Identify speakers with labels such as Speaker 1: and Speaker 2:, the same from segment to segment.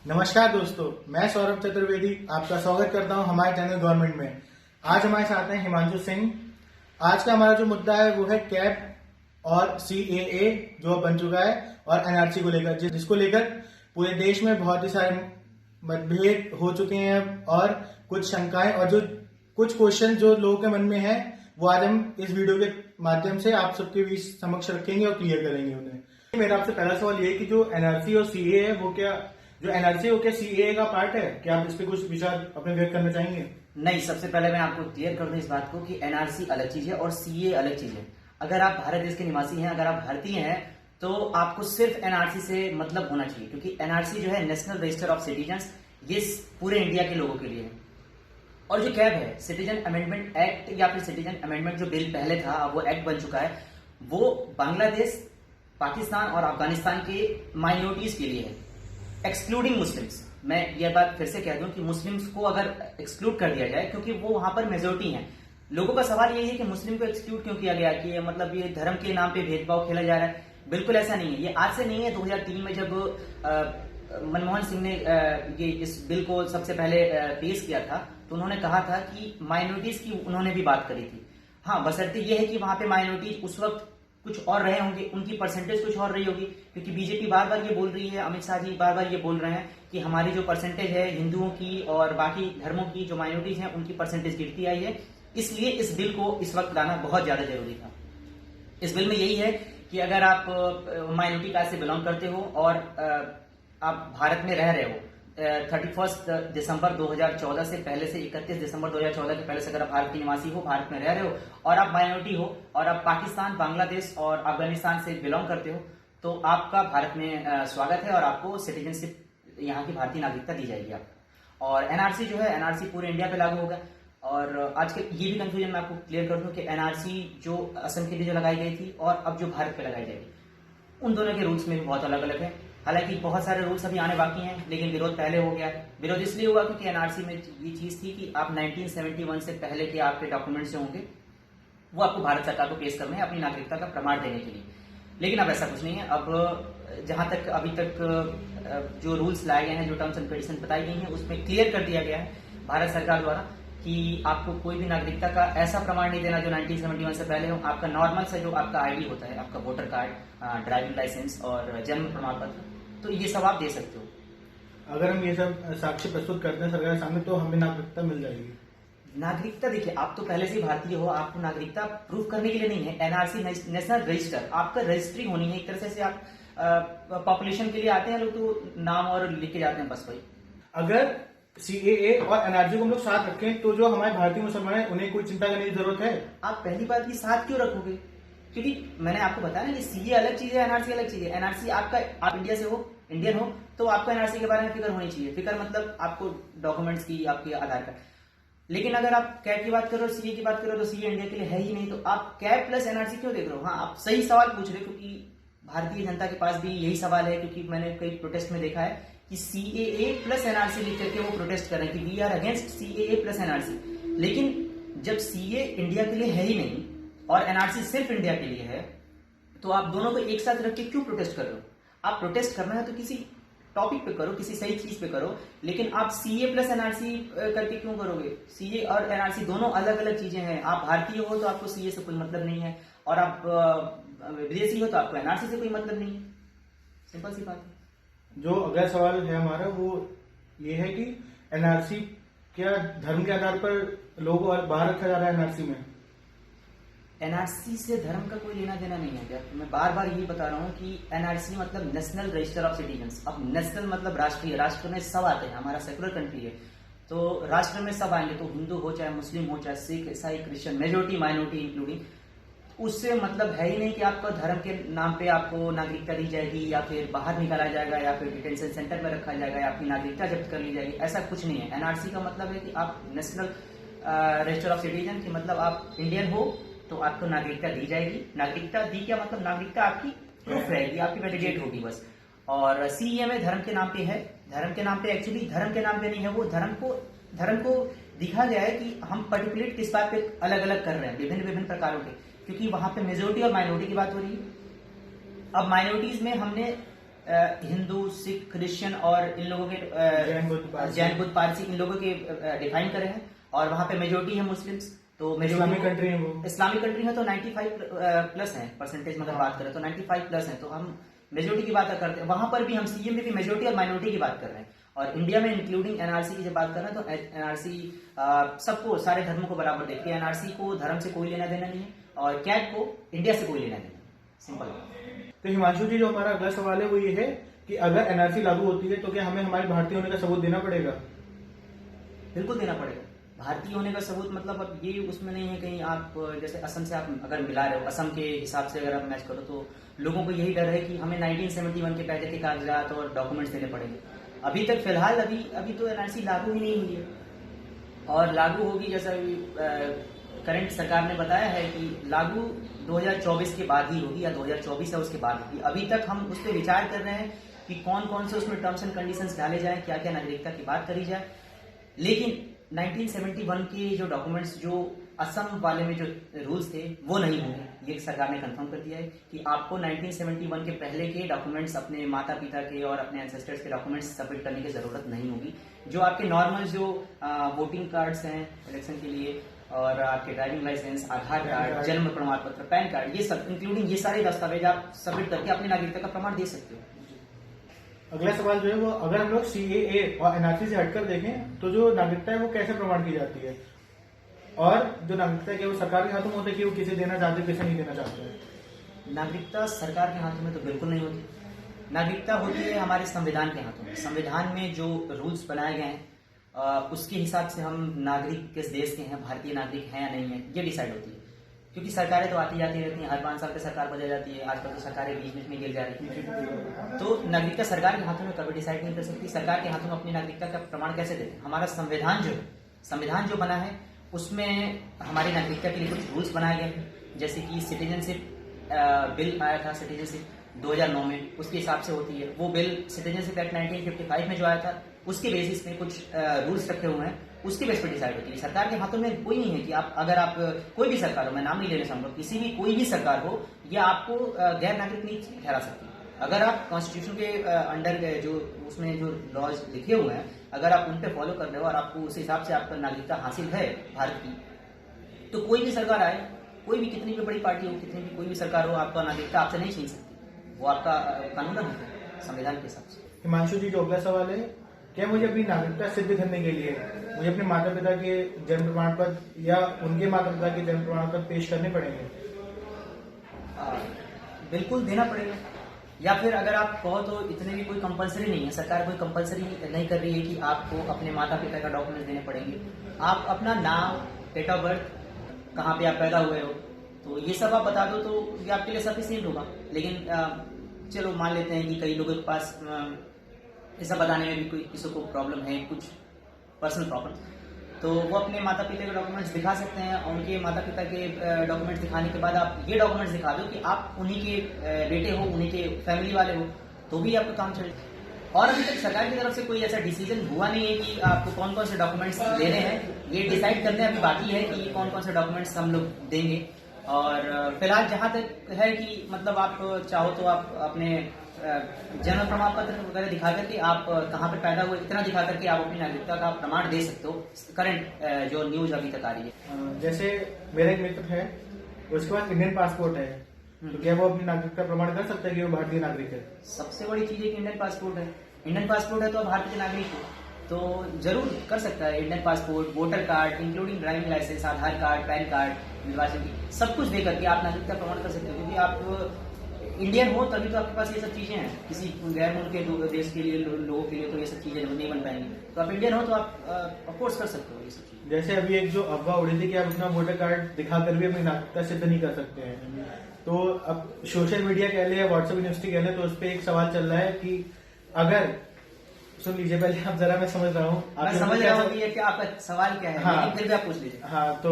Speaker 1: नमस्कार दोस्तों, मैं सौरभ चतुर्वेदी आपका स्वागत करता हूं हमारे चैनल गवर्नमेंट में। आज हमारे साथ हैं हिमांशु सिंह। आज का हमारा जो मुद्दा है वो है कैब और सीएए जो बन चुका है और एनआरसी को लेकर, जिसको लेकर पूरे देश में बहुत ही सारे मतभेद हो चुके हैं और कुछ शंकाएं और जो कुछ क्वेश्चन जो लोगों के मन में है वो आज हम इस वीडियो के माध्यम से आप सबके बीच समक्ष रखेंगे और क्लियर करेंगे उन्हें। मेरा आपसे पहला सवाल ये है कि जो एनआरसी और सीएए है वो क्या, जो एनआरसी हो क्या सीएए का पार्ट है? क्या आप इस पे कुछ विचार अपने व्यक्त करना चाहेंगे?
Speaker 2: नहीं, सबसे पहले मैं आपको क्लियर कर दूं इस बात को कि एनआरसी अलग चीज है और सीए अलग चीज है। अगर आप भारत देश के निवासी हैं, अगर आप भारतीय हैं, तो आपको सिर्फ एनआरसी से मतलब होना चाहिए, क्योंकि एनआरसी जो है नेशनल रजिस्टर ऑफ सिटीजन्स, ये पूरे इंडिया के लोगों के लिए है। और जो कैब है, सिटीजन अमेंडमेंट एक्ट या फिर सिटीजन अमेंडमेंट जो बिल पहले था, अब वो एक्ट बन चुका है, वो बांग्लादेश, पाकिस्तान और अफगानिस्तान के माइनॉरिटीज के लिए है, एक्सक्लूडिंग मुस्लिम्स। मैं ये बात फिर से कह दूं कि मुस्लिम्स को अगर एक्सक्लूड कर दिया जाए, क्योंकि वो वहां पर मेजोरिटी हैं। लोगों का सवाल यही है कि मुस्लिम को एक्सक्लूड क्यों किया गया, कि मतलब ये धर्म के नाम पे भेदभाव खेला जा रहा है। बिल्कुल ऐसा नहीं है, ये आज से नहीं है। 2003 में जब मनमोहन सिंह ने ये इस बिल को सबसे पहले पेश किया था, तो उन्होंने कहा था कि माइनॉरिटीज की उन्होंने भी बात करी थी। हाँ, बशर्ते ये है कि वहां पे माइनॉरिटीज उस वक्त कुछ और रहे होंगे, उनकी परसेंटेज कुछ और रही होगी, क्योंकि बीजेपी बार बार ये बोल रही है, अमित शाह जी बार बार ये बोल रहे हैं कि हमारी जो परसेंटेज है हिंदुओं की और बाकी धर्मों की जो माइनॉरिटीज हैं उनकी परसेंटेज गिरती आई है। इसलिए इस बिल को इस वक्त लाना बहुत ज्यादा जरूरी था। इस बिल में यही है कि अगर आप माइनॉरिटी कास्ट से बिलोंग करते हो और आप भारत में रह रहे हो 31 दिसंबर 2014 से पहले से 31 दिसंबर 2014 के पहले से, अगर आप भारत के निवासी हो, भारत में रह रहे हो और आप माइनॉरिटी हो और आप पाकिस्तान, बांग्लादेश और अफगानिस्तान से बिलोंग करते हो, तो आपका भारत में स्वागत है और आपको सिटीजनशिप, यहाँ की भारतीय नागरिकता दी जाएगी आपको। और एनआरसी जो है, एनआरसी पूरे इंडिया पे लागू होगा। और आज के ये भी कंफ्यूजन मैं आपको क्लियर कर दूं कि एनआरसी जो असम के लिए जो लगाई गई थी और अब जो भारत पे लगाई जाएगी, उन दोनों के रूल्स में भी बहुत अलग अलग है। हालांकि बहुत सारे रूल्स अभी आने बाकी हैं, लेकिन विरोध पहले हो गया है। विरोध इसलिए हुआ क्योंकि एनआरसी में ये चीज थी कि आप 1971 से पहले के आपके डॉक्यूमेंट्स जो होंगे वो आपको भारत सरकार को पेश करने हैं अपनी नागरिकता का प्रमाण देने के लिए। लेकिन अब ऐसा कुछ नहीं है। अब जहां तक अभी तक जो रूल्स लाए गए हैं, जो टर्म्स एंड कंडीशन बताई गई हैं, उसमें क्लियर कर दिया गया है भारत सरकार द्वारा कि आपको कोई भी नागरिकता का ऐसा प्रमाण नहीं देना जो 1971 से पहले हो। आपका नॉर्मल से जो आपका आईडी होता है, आपका वोटर कार्ड, ड्राइविंग लाइसेंस और जन्म प्रमाण पत्र, तो ये सब आप दे सकते हो।
Speaker 1: अगर हम ये सब साक्ष्य प्रस्तुत करते हैं सरकार के सामने तो हमें नागरिकता मिल जाएगी।
Speaker 2: नागरिकता देखिए, आप तो पहले से ही भारतीय हो, आपको नागरिकता प्रूफ करने के लिए नहीं है। एनआरसी नेशनल रजिस्टर, आपका रजिस्ट्री होनी है। एक तरह से आप पॉपुलेशन के लिए आते हैं लोग, तो नाम और लिख के जाते हैं, बस वही।
Speaker 1: अगर सीएए और एनआरसी को हम लोग साथ रखें तो जो हमारे भारतीय मुसलमान हैं उन्हें कोई चिंता करने की जरूरत है?
Speaker 2: आप पहली बात की साथ क्यों रखोगे? क्योंकि मैंने आपको बताया ना कि सीए अलग चीज है, एनआरसी अलग चीज है। एनआरसी आपका, आप इंडिया से हो, इंडियन हो, तो आपको एनआरसी के बारे में फिक्र होनी चाहिए। फिक्र मतलब आपको डॉक्यूमेंट्स की, आपके आधार कार्ड। लेकिन अगर आप कैब की बात करो, सीए की बात करो, तो सीए इंडिया के लिए है ही नहीं, तो आप कैब प्लस एनआरसी क्यों देख रहे हो? हाँ, आप सही सवाल पूछ रहे हो, क्योंकि भारतीय जनता के पास भी यही सवाल है। क्योंकि मैंने कई प्रोटेस्ट में देखा है कि सीएए प्लस एनआरसी लिख करके वो प्रोटेस्ट कर रहे हैं कि we are against CAA plus NRC. लेकिन जब सीए इंडिया के लिए है ही नहीं और एनआरसी सिर्फ इंडिया के लिए है, तो आप दोनों को एक साथ रख के क्यों प्रोटेस्ट कर रहे हो? आप प्रोटेस्ट करना है तो किसी टॉपिक पे करो, किसी सही चीज पे करो, लेकिन आप सीए प्लस एनआरसी करके क्यों करोगे? सीए और एनआरसी दोनों अलग अलग चीजें हैं। आप भारतीय हो तो आपको सीए से कोई मतलब नहीं है, और आप विदेशी हो तो आपको एनआरसी से कोई मतलब नहीं है। सिंपल सी बात है।
Speaker 1: जो अगला सवाल है हमारा वो ये है कि एनआरसी क्या धर्म के आधार पर लोगों को बाहर रखा जा रहा है? एनआरसी में
Speaker 2: एनआरसी से धर्म का कोई लेना देना नहीं है क्या? मैं बार बार यही बता रहा हूँ कि एनआरसी मतलब नेशनल रजिस्टर ऑफ सिटीजन्स। अब नेशनल मतलब राष्ट्रीय, राष्ट्र में सब आते हैं, हमारा सेकुलर कंट्री है, तो राष्ट्र में सब आएंगे, तो हिंदू हो चाहे मुस्लिम हो चाहे सिख ईसाई क्रिश्चियन, मेजोरिटी माइनॉरिटी इंक्लूडिंग, उससे मतलब है ही नहीं कि आपको धर्म के नाम पे आपको नागरिकता दी जाएगी या फिर बाहर निकाला जाएगा या फिर डिटेंशन सेंटर में रखा जाएगा या आपकी नागरिकता जब्त कर ली जाएगी। ऐसा कुछ नहीं है। एनआरसी का मतलब है कि आप नेशनल रजिस्टर ऑफ सिटीजन, की मतलब आप इंडियन हो तो आपको नागरिकता दी जाएगी। नागरिकता दी क्या मतलब? नागरिकता आपकी प्रूफ रहेगी, आपकी वैलिडेट होगी बस। और सीए में धर्म के नाम पे है। धर्म के नाम पे एक्चुअली धर्म के नाम पे नहीं है, वो धर्म को दिखा गया है कि हम पर्टिकुलर किस बात पे अलग अलग कर रहे हैं, विभिन्न विभिन्न प्रकारों के, क्योंकि वहां पे मेजोरिटी और माइनॉरिटी की बात हो रही है। अब माइनॉरिटीज में हमने हिंदू, सिख, क्रिश्चियन और इन लोगों के जैन, बुद्ध, पारसी, इन लोगों के डिफाइन करे हैं। और वहां पे मेजोरिटी है मुस्लिम्स, तो
Speaker 1: इस्लामिक कंट्री है वो,
Speaker 2: इस्लामिक कंट्री है तो 95 प्लस है परसेंटेज में अगर बात करें तो 95 प्लस है। तो हम मेजोरिटी की बात करते हैं, वहां पर भी हम सीए में भी मेजोरिटी और माइनॉरिटी की बात कर रहे हैं। और इंडिया में इंक्लूडिंग एनआरसी की जब बात कर रहे हैं तो एनआरसी सबको, सारे धर्मों को बराबर देखती है। एनआरसी को धर्म से कोई लेना देना नहीं है और कैग को इंडिया से कोई लेना देना, सिंपल।
Speaker 1: तो हिमांशु जी, जो हमारा अगला सवाल है वो ये है कि अगर एनआरसी लागू होती है तो क्या हमें हमारे भारतीय होने का सबूत देना पड़ेगा?
Speaker 2: बिल्कुल देना पड़ेगा। भारतीय होने का सबूत मतलब अब ये उसमें नहीं है कहीं आप जैसे असम से आप अगर मिला रहे हो, असम के हिसाब से अगर आप मैच करो तो लोगों को यही डर है कि हमें 1971 के पहले के कागजात और डॉक्यूमेंट्स देने पड़ेंगे। अभी तक फिलहाल अभी तो एनआरसी लागू ही नहीं हुई है और लागू होगी जैसा करंट सरकार ने बताया है कि लागू 2024 के बाद ही होगी या 2024 है उसके बाद होगी। अभी तक हम उस पर विचार कर रहे हैं कि कौन कौन से उसमें टर्म्स एंड कंडीशंस डाले जाएं, क्या क्या नागरिकता की बात करी जाए। लेकिन 1971 के जो डॉक्यूमेंट्स, जो असम वाले में जो रूल्स थे वो नहीं होंगे, ये सरकार ने कंफर्म कर दिया है कि आपको 1971 के पहले के डॉक्यूमेंट्स, अपने माता पिता के और अपने एंसेस्टर्स के डॉक्यूमेंट्स सबमिट करने की जरूरत नहीं होगी। जो आपके नॉर्मल जो वोटिंग कार्ड्स हैं इलेक्शन के लिए और आपके ड्राइविंग लाइसेंस, आधार कार्ड, जन्म प्रमाण पत्र, पैन कार्ड, ये सब इंक्लूडिंग ये सारे दस्तावेज आप सबमिट करके अपनी नागरिकता का प्रमाण दे सकते हो।
Speaker 1: अगला सवाल जो है वो, अगर हम लोग सीएए और एनआरसी से हटकर देखें तो जो नागरिकता है वो कैसे प्रमाण की जाती है, और जो नागरिकता है वो सरकार के हाथों में होता है कि वो किसे देना चाहते हैं, किसे नहीं देना चाहते हैं?
Speaker 2: नागरिकता सरकार के हाथों में तो बिल्कुल नहीं होती। नागरिकता होती है हमारे संविधान के हाथों में। संविधान में जो रूल्स बनाए गए हैं उसके हिसाब से हम नागरिक किस देश के हैं, भारतीय नागरिक हैं या नहीं है, ये डिसाइड होती है। क्योंकि सरकारें तो आती जाती रहती हैं, हर 5 साल पे सरकार बदल जाती है, आजकल तो सरकारें बीच बीच में गिर जा रही है। तो नागरिकता सरकार के हाथों में कभी डिसाइड नहीं कर सकती। सरकार के हाथों में अपनी नागरिकता का प्रमाण कैसे देते हैं? हमारा संविधान जो बना है उसमें हमारी नागरिकता के लिए कुछ रूल्स बनाए गए हैं, जैसे कि सिटीजनशिप बिल आया था, सिटीजनशिप 2009 में, उसके हिसाब से होती है वो बिल। सिटीजनशिप एक्ट 1955 में जो आया था उसके बेसिस में कुछ रूल्स रखे हुए हैं, उसके बेस पर डिसाइड होती है। सरकार के हाथों में कोई नहीं है कि आप, अगर आप कोई भी सरकार हो, मैं नाम नहीं लेना चाहूंगा, किसी भी कोई भी सरकार हो, ये आपको गैर नागरिक नहीं ठहरा सकती। अगर आप कॉन्स्टिट्यूशन के अंडर जो उसमें जो लॉज लिखे हुए हैं, अगर आप उन पे फॉलो कर रहे हो और आपको उस हिसाब से आपका नागरिकता हासिल है भारत की, तो कोई भी सरकार आए, कोई भी कितनी भी बड़ी पार्टी हो, कितनी भी कोई भी सरकार हो, आपका नागरिकता आपसे नहीं छीन सकती। वो आपका कानून है संविधान के हिसाब से।
Speaker 1: हिमांशु जी, जो अगला सवाल है, क्या मुझे अपनी नागरिकता सिद्ध करने के लिए मुझे अपने माता पिता के जन्म प्रमाण पत्र या उनके माता पिता के जन्म प्रमाण पत्र पेश करने पड़ेंगे?
Speaker 2: बिल्कुल देना पड़ेगा। या फिर अगर आप कहो तो इतने भी कोई कंपलसरी नहीं है, सरकार कोई कंपलसरी नहीं कर रही है कि आपको अपने माता पिता का डॉक्यूमेंट देने पड़ेंगे। आप अपना नाम, डेट ऑफ बर्थ, कहाँ पे आप पैदा हुए हो, तो ये सब आप बता दो तो ये आपके लिए सफिशिएंट होगा। लेकिन चलो मान लेते हैं कि कई लोगों के पास ये सब बताने में भी कोई किसी को प्रॉब्लम है, कुछ पर्सनल प्रॉब्लम, तो वो अपने माता पिता के डॉक्यूमेंट्स दिखा सकते हैं। और उनके माता पिता के डॉक्यूमेंट्स दिखाने के बाद आप ये डॉक्यूमेंट्स दिखा दो कि आप उन्हीं के बेटे हो, उन्हीं के फैमिली वाले हो, तो भी आपका काम चलेगा। और अभी तक सरकार की तरफ से कोई ऐसा डिसीजन हुआ नहीं है कि आपको कौन कौन से डॉक्यूमेंट्स देने हैं। ये डिसाइड करने अभी बाकी है कि कौन कौन से डॉक्यूमेंट्स हम लोग देंगे। और फिलहाल जहां तक है कि मतलब आप चाहो तो आप अपने जन्म प्रमाण पत्र वगैरह दिखा करके आप कहाँ पे पैदा हुए, इतना दिखा करके आप अपनी नागरिकता का प्रमाण दे सकते हो। करंट जो न्यूज अभी तक आ रही है,
Speaker 1: जैसे मेरा एक मित्र है, उसके पास इंडियन पासपोर्ट है, तो क्या वो अपनी नागरिकता प्रमाण कर सकता है कि वो भारतीय नागरिक है?
Speaker 2: सबसे बड़ी चीज है कि इंडियन पासपोर्ट है। इंडियन पासपोर्ट है तो आप भारतीय नागरिक हो, तो जरूर कर सकता है। Indian passport, voter card, including driving licence, Aadhaar card, PAN card, निर्वाचन की सब कुछ दे करके आप नागरिकता प्रमाण कर सकते हो। क्योंकि आप इंडियन हो तभी तो आपके पास ये सब चीजें हैं। किसी गैर मुल्क के देश के लिए लोगों के लिए तो ये सब चीजें नहीं बन पाएंगी। तो आप इंडियन हो तो आप अफोर्ड कर सकते हो ये सब चीजें।
Speaker 1: जैसे अभी एक जो अफवाह उड़ी थी कि आप अपना वोटर कार्ड दिखाकर भी अपनी नागरिकता सिद्ध नहीं कर सकते हैं, तो अब सोशल मीडिया कह ले या व्हाट्सएप यूनिवर्सिटी कह ले, तो उस पर एक सवाल चल रहा है कि अगर, सुन लीजिए पहले आप जरा, मैं समझ रहा हूँ,
Speaker 2: मैं समझ रहा हूँ कि आपका सवाल क्या है।
Speaker 1: हाँ,
Speaker 2: लेकिन फिर भी आप पूछ लीजिए।
Speaker 1: हाँ, तो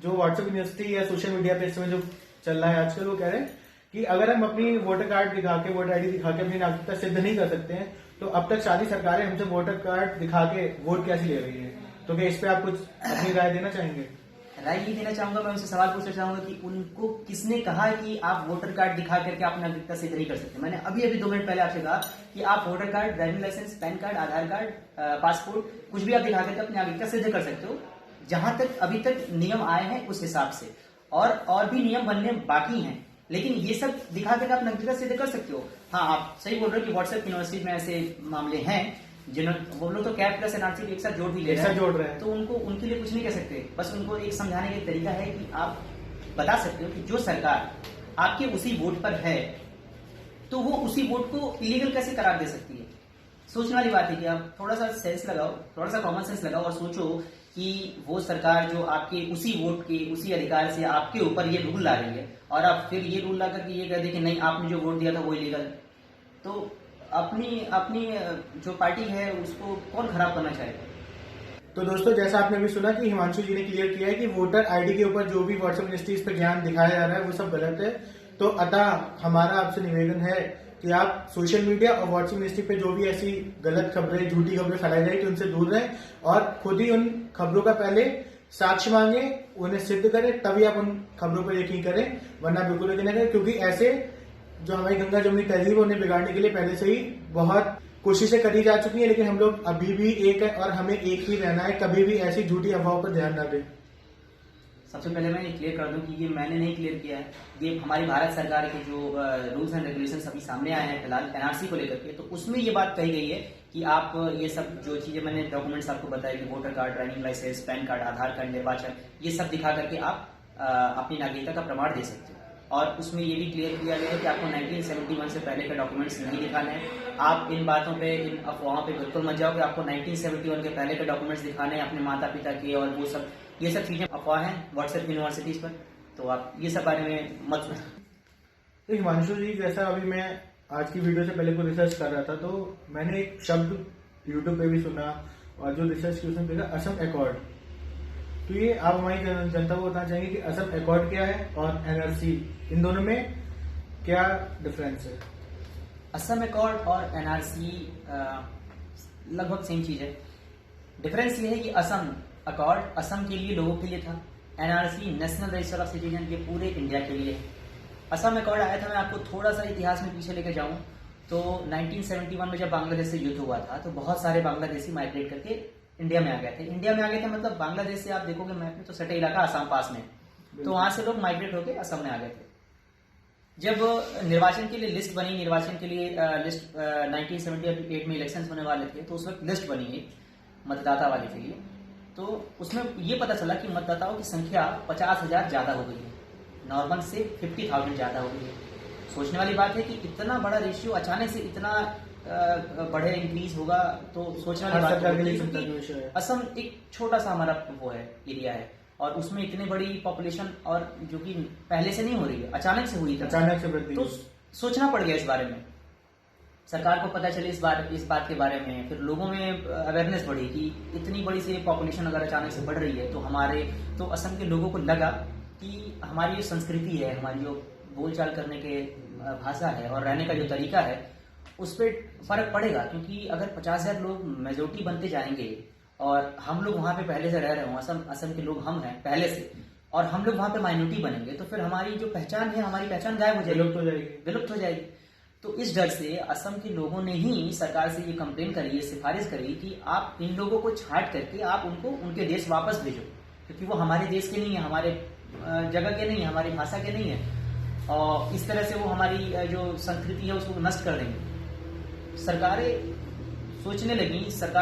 Speaker 1: जो व्हाट्सएप यूनिवर्सिटी या सोशल मीडिया पे इस समय जो चल रहा है आजकल, वो कह रहे हैं कि अगर हम अपनी वोटर कार्ड दिखा के, वोटर आईडी दिखा के अपनी नागरिकता सिद्ध नहीं कर सकते हैं, तो अब तक सारी सरकारें हमसे वोटर कार्ड दिखा के वोट कैसे ले रही है? तो क्या इस पे आप कुछ अपनी राय देना चाहेंगे?
Speaker 2: राय ये देना चाहूंगा, मैं उनसे सवाल पूछना चाहूंगा कि उनको किसने कहा कि आप वोटर कार्ड दिखा करके अपनी नागरिकता सिद्ध नहीं कर सकते। मैंने अभी 2 मिनट पहले आपसे कहा कि आप voter card, driving licence, PAN card, Aadhaar card, passport कुछ भी आप दिखा करके अपनी नागरिकता सिद्ध कर सकते हो, जहां तक अभी तक नियम आए हैं उस हिसाब से, और भी नियम बनने बाकी हैं, लेकिन ये सब दिखा करके आप नागरिकता सिद्ध कर सकते हो। हाँ, आप सही बोल रहे हो कि व्हाट्सएप यूनिवर्सिटी में ऐसे मामले हैं जिन्होंने, वो लोग तो कैब प्लस एनआरसी एक साथ जोड़ भी ले रहे हैं, तो उनके लिए कुछ नहीं कह सकते। बस उनको एक समझाने का तरीका है कि आप बता सकते हो कि जो सरकार आपके उसी वोट पर है तो वो उसी वोट को इलीगल कैसे करार दे सकती है। सोचने वाली बात है कि आप थोड़ा सा सेंस लगाओ, थोड़ा सा कॉमन सेंस लगाओ और सोचो कि वो सरकार जो आपके उसी वोट के उसी अधिकार से आपके ऊपर ये रूल ला रही है, और आप फिर ये रूल ला करके ये कह दे कि नहीं, आपने जो वोट दिया था वो इलीगल है, तो अपनी जो पार्टी है उसको कौन खराब करना चाहेगा।
Speaker 1: तो दोस्तों, जैसा आपने भी सुना कि हिमांशु जी ने क्लियर किया है कि वोटर आईडी के ऊपर जो भी व्हाट्सएप मिनिस्ट्रीज पर ज्ञान दिखाया जा रहा है वो सब गलत है। तो अतः हमारा आपसे निवेदन है कि आप सोशल मीडिया और व्हाट्सएप मिनिस्ट्री पे जो भी ऐसी गलत खबरें, झूठी खबरें फैलाई जाएगी उनसे दूर रहें, और खुद ही उन खबरों का पहले साक्ष्य मांगे, उन्हें सिद्ध करें, तभी आप उन खबरों पर यकीन करें, वरना बिल्कुल यकीन न करें। क्योंकि ऐसे जो हमारी गंगा जमुनी तहजीब, उन्हें बिगाड़ने के लिए पहले से ही बहुत कोशिशें करी जा चुकी है, लेकिन हम लोग अभी भी एक है और हमें एक ही रहना है। कभी भी ऐसी झूठी अफवाहों पर ध्यान न दें।
Speaker 2: सबसे पहले मैं ये क्लियर कर दूं कि ये मैंने नहीं क्लियर किया है, ये हमारी भारत सरकार के जो रूल्स एंड रेगुलेशंस अभी सामने आए हैं फिलहाल एनआरसी को लेकर के, तो उसमें ये बात कही गई है कि आप ये सब जो चीजें मैंने डॉक्यूमेंट्स आपको बताया कि voter card, driving licence, PAN card, Aadhaar card, निर्वाचन, ये सब दिखा करके आप अपनी नागरिकता का प्रमाण दे सकते हो। और उसमें ये भी क्लियर किया गया है कि आपको 1971 से पहले के डॉक्यूमेंट्स नहीं दिखाने हैं। आप इन बातों पे, इन अफवाहों पे बिल्कुल मत जाओ कि आपको 1971 के पहले के डॉक्यूमेंट्स दिखाने हैं अपने माता पिता के, और वो सब, ये सब चीजें अफवाह हैं व्हाट्सएप यूनिवर्सिटीज पर, तो आप ये सब बारे में मत सुनो।
Speaker 1: तो हिमांशु जी, जैसा अभी मैं आज की वीडियो से पहले को रिसर्च कर रहा था, तो मैंने एक शब्द यूट्यूब पे भी सुना और जो रिसर्च की उसमें देखा, असम एकॉर्ड। तो ये आप हमारी जनता को बताना चाहेंगे कि असम एकॉर्ड क्या है और एनआरसी, इन दोनों में क्या डिफरेंस है।
Speaker 2: असम एकॉर्ड और एनआरसी लगभग सेम चीज है। डिफरेंस ये है कि असम अकॉर्ड असम के लिए, लोगों के लिए था, NRC national register of citizen के पूरे इंडिया के लिए। असम एकॉर्ड आया था, मैं आपको थोड़ा सा इतिहास में पीछे लेकर जाऊं तो 1971 में जब बांग्लादेश से युद्ध हुआ था तो बहुत सारे बांग्लादेशी माइग्रेट करके इंडिया में आ गए थे। इंडिया में आ गए थे मतलब बांग्लादेश से आप देखोगे मैप में तो सटे इलाका असम पास में, तो वहां से लोग माइग्रेट होकर असम में आ गए थे। जब निर्वाचन के लिए लिस्ट बनी, निर्वाचन के लिए लिस्ट 1978 में इलेक्शंस होने वाले थे, तो उस वक्त लिस्ट बनी है मतदाता वाले के लिए, तो उसमें ये पता चला कि मतदाताओं की संख्या 50,000 ज्यादा हो गई है, नॉर्मल से 50,000 ज्यादा हो गई है। सोचने वाली बात है कि इतना बड़ा रेशियो अचानक से इतना बड़े इंक्रीज होगा, तो सोचने वाली बात है। असम एक छोटा सा हमारा वो है, एरिया है, और उसमें इतनी बड़ी पॉपुलेशन, और जो कि पहले से नहीं हो रही है, अचानक से हुई थी,
Speaker 1: अचानक से वृद्धि,
Speaker 2: तो सोचना पड़ गया इस बारे में। सरकार को पता चले इस बात के बारे में, फिर लोगों में अवेयरनेस बढ़ी कि इतनी बड़ी से पॉपुलेशन अगर अचानक से बढ़ रही है, तो असम के लोगों को लगा कि हमारी जो संस्कृति है, हमारी जो बोलचाल करने के भाषा है और रहने का जो तरीका है, उस पर फर्क पड़ेगा। क्योंकि अगर 50,000 लोग मेजोरिटी बनते जाएंगे और हम लोग वहां पे पहले से रह रहे हो, असम के लोग हम हैं पहले से, और हम लोग वहां पे माइनॉरिटी बनेंगे, तो फिर हमारी जो पहचान है, हमारी पहचान गायब हो जाएगी, विलुप्त हो जाएगी। तो इस डर से असम के लोगों ने ही सरकार से ये कंप्लेन करी, सिफारिश करी कि आप इन लोगों को छांट करके आप उनको उनके देश वापस भेजो, क्योंकि वो हमारे देश के नहीं है, हमारे जगह के नहीं है, हमारी भाषा के नहीं है, और इस तरह से वो हमारी जो संस्कृति है उसको नष्ट कर देंगे। सरकारें सोचने लगी, सरकार